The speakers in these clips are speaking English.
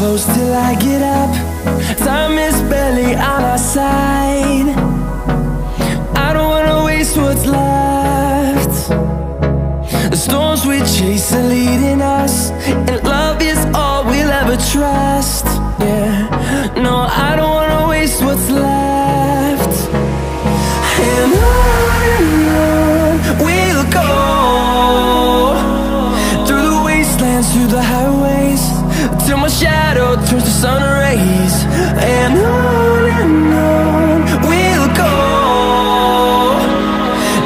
close till I get up. Time is barely on our side. I don't wanna waste what's left. The storms we chase are leading us, and love is all we'll ever trust. Yeah, no, I don't wanna waste what's left. And on we'll go, through the wastelands, through the highways, till my shadow turns to sun rays. And on we'll go,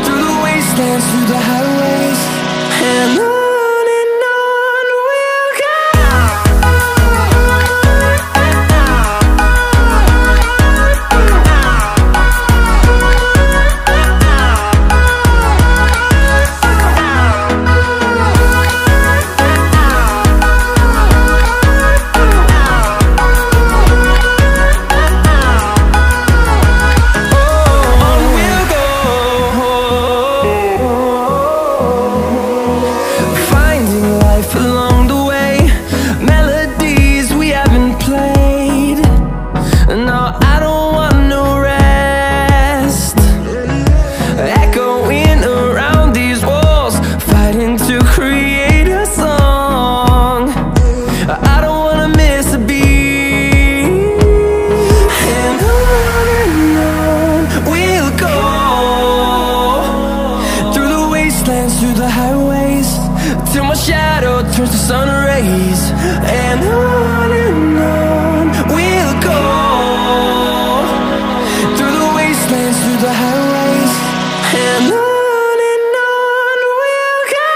through the wastelands, through the highways, and on we'll go. Through the highways, till my shadow turns to sun rays. And on we'll go, through the wastelands, through the highways, and on we'll go.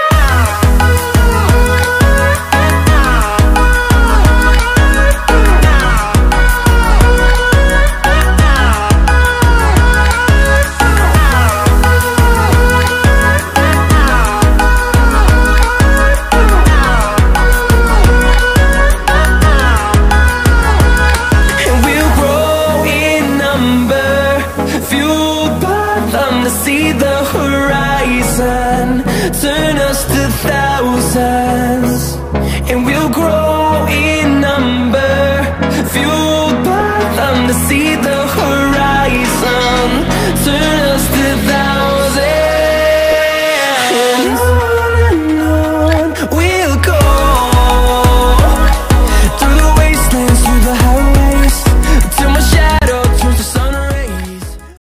See the horizon, turn us to thousands, and we'll grow in number, fueled by them. To see the horizon, turn